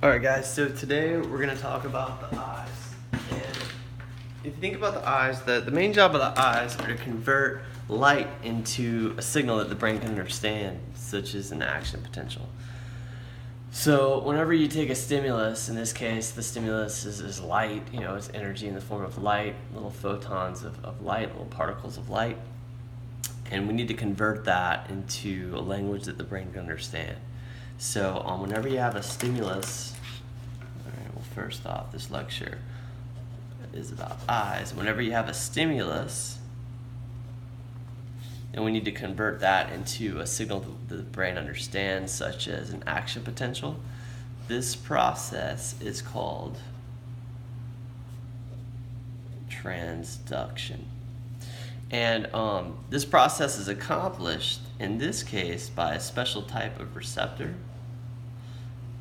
Alright guys, so today we're going to talk about the eyes. And if you think about the eyes, the main job of the eyes are to convert light into a signal that the brain can understand, such as an action potential. So whenever you take a stimulus, in this case the stimulus is light, it's energy in the form of light, little photons of light, little particles of light. And we need to convert that into a language that the brain can understand. So whenever you have a stimulus, all right, well, first off, this lecture is about eyes. Whenever you have a stimulus, and we need to convert that into a signal that the brain understands, such as an action potential, this process is called transduction. And this process is accomplished, in this case, by a special type of receptor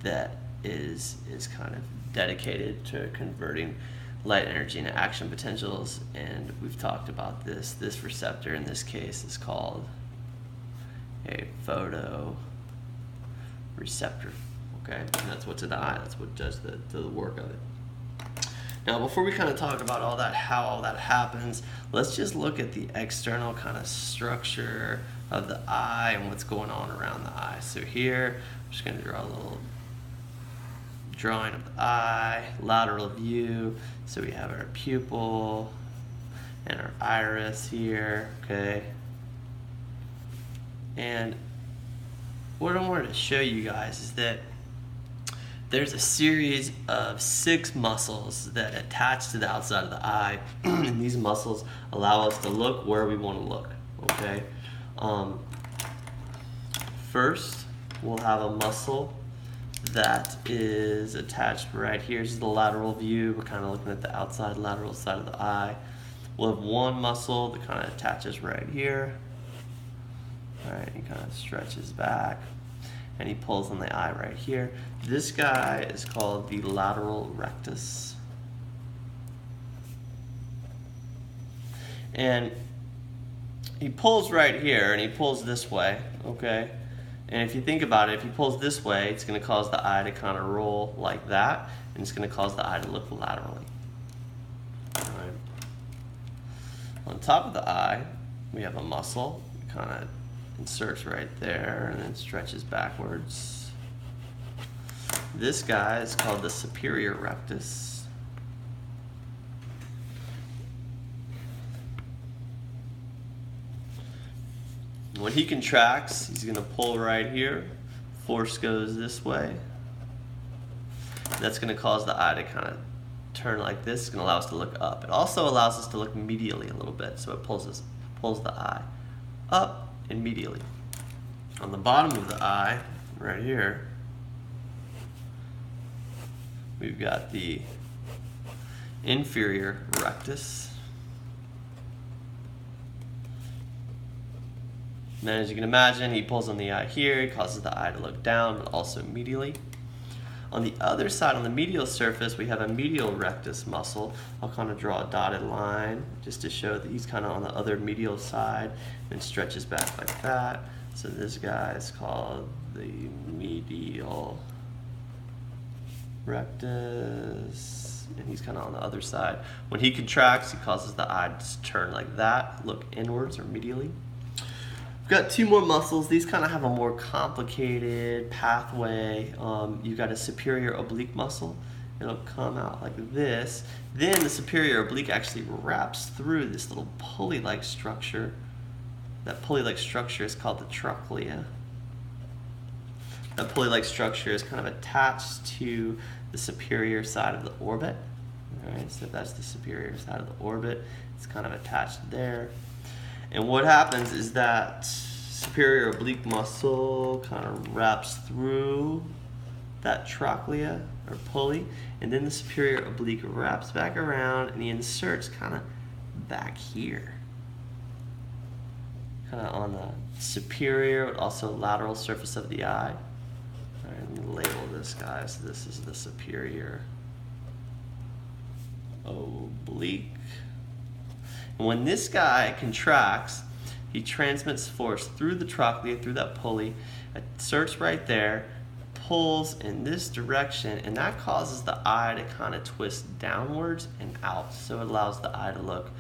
that is kind of dedicated to converting light energy into action potentials. And we've talked about this. This receptor in this case is called a photoreceptor. Okay, and that's what's in the eye. That's what does the work of it. Now, before we kind of talk about all that, how all that happens, let's just look at the external kind of structure of the eye and what's going on around the eye. So here, I'm just going to draw a little drawing of the eye, lateral view. So we have our pupil and our iris here, okay? And what I wanted to show you guys is that there's a series of 6 muscles that attach to the outside of the eye, and these muscles allow us to look where we want to look, okay? First, we'll have a muscle that is attached right here. This is the lateral view. We're kind of looking at the outside lateral side of the eye. We'll have one muscle that kind of attaches right here. All right, he kind of stretches back, and he pulls on the eye right here. This guy is called the lateral rectus. And he pulls right here, and he pulls this way, okay? And if you think about it, if he pulls this way, it's going to cause the eye to kind of roll like that, and it's going to cause the eye to look laterally. All right. On top of the eye, we have a muscle. It kind of inserts right there and then stretches backwards. This guy is called the superior rectus. When he contracts, he's going to pull right here. Force goes this way. That's going to cause the eye to kind of turn like this. It's going to allow us to look up. It also allows us to look medially a little bit, so it pulls the eye up and medially. On the bottom of the eye, right here, we've got the inferior rectus. And then, as you can imagine, he pulls on the eye here. He causes the eye to look down, but also medially. On the other side, on the medial surface, we have a medial rectus muscle. I'll kind of draw a dotted line just to show that he's kind of on the other medial side and stretches back like that. So this guy is called the medial rectus, and he's kind of on the other side. When he contracts, he causes the eye to turn like that, look inwards or medially. We've got 2 more muscles. These kind of have a more complicated pathway. You've got a superior oblique muscle. It'll come out like this. Then the superior oblique actually wraps through this little pulley-like structure. That pulley-like structure is called the trochlea. That pulley-like structure is kind of attached to the superior side of the orbit. All right, so that's the superior side of the orbit. It's kind of attached there. And what happens is that superior oblique muscle kind of wraps through that trochlea or pulley, and then the superior oblique wraps back around and he inserts kind of back here. Kind of on the superior, but also lateral surface of the eye. All right, let me label this guy. So this is the superior oblique. And when this guy contracts, he transmits force through the trochlea, through that pulley, inserts right there, pulls in this direction, and that causes the eye to kind of twist downwards and out. So it allows the eye to look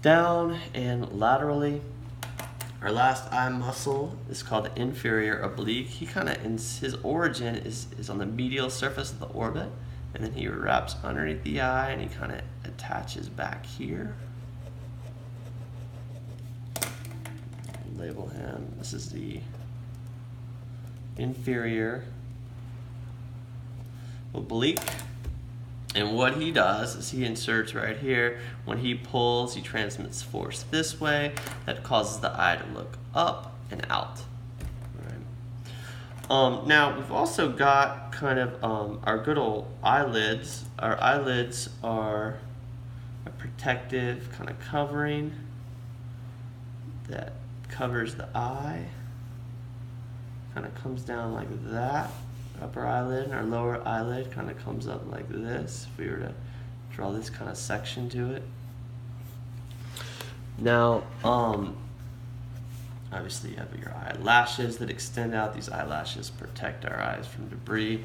down and laterally. Our last eye muscle is called the inferior oblique. He kind of, his origin is on the medial surface of the orbit, and then he wraps underneath the eye and he kind of attaches back here. Label him. This is the inferior oblique. And what he does is he inserts right here. When he pulls, he transmits force this way. That causes the eye to look up and out. Right. Now, we've also got kind of our good old eyelids. Our eyelids are a protective kind of covering that covers the eye. Kind of comes down like that. Upper eyelid, and our lower eyelid kind of comes up like this, if we were to draw this kind of section to it. Now, obviously you have your eyelashes that extend out. These eyelashes protect our eyes from debris.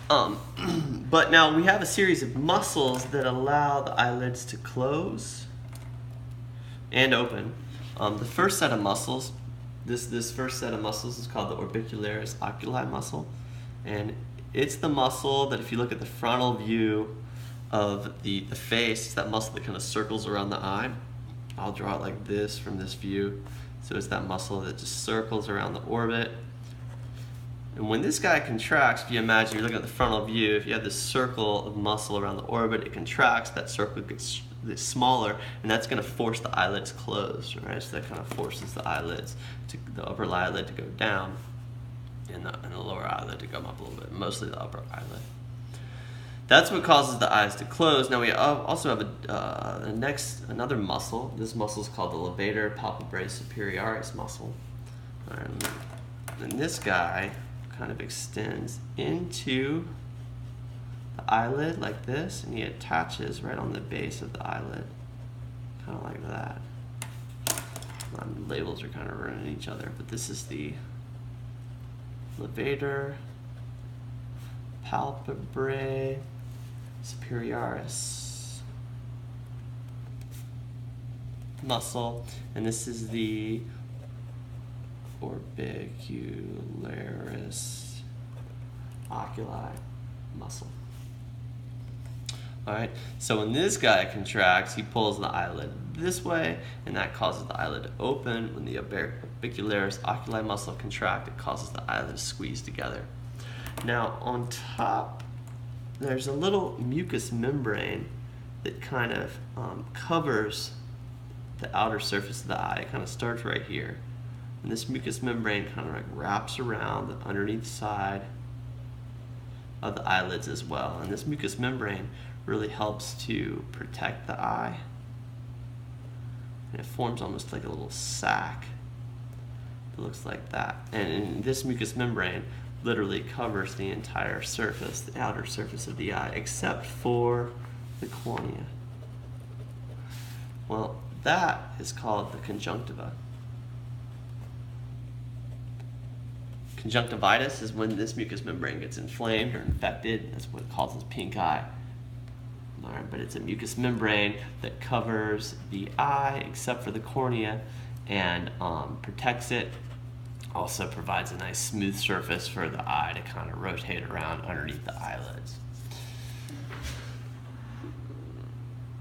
But now we have a series of muscles that allow the eyelids to close and open. The first set of muscles, this first set of muscles is called the orbicularis oculi muscle. And it's the muscle that, if you look at the frontal view of the face, it's that muscle that kind of circles around the eye. I'll draw it like this from this view. So it's that muscle that just circles around the orbit. And when this guy contracts, if you imagine you're looking at the frontal view, if you have this circle of muscle around the orbit, it contracts, that circle gets smaller, and that's going to force the eyelids closed, right? So that kind of forces the eyelids, the upper eyelid to go down, and the lower eyelid to come up a little bit, mostly the upper eyelid. That's what causes the eyes to close. Now we also have another muscle. This muscle is called the levator palpebrae superioris muscle. And this guy kind of extends into the eyelid like this, and he attaches right on the base of the eyelid, kind of like that. Labels are kind of ruining each other, but this is the levator palpebrae superioris muscle, and this is the orbicularis oculi muscle. Alright, so when this guy contracts, he pulls the eyelid this way, and that causes the eyelid to open. When the orbicularis oculi muscle contract, it causes the eyelid to squeeze together. Now, on top, there's a little mucous membrane that kind of covers the outer surface of the eye. It kind of starts right here. And this mucous membrane kind of like wraps around the underneath side of the eyelids as well. And this mucous membrane really helps to protect the eye. And it forms almost like a little sac that looks like that. And this mucous membrane literally covers the entire surface, the outer surface of the eye, except for the cornea. Well, that is called the conjunctiva. Conjunctivitis is when this mucous membrane gets inflamed or infected. That's what causes pink eye. All right, but it's a mucous membrane that covers the eye except for the cornea and protects it. Also provides a nice smooth surface for the eye to kind of rotate around underneath the eyelid.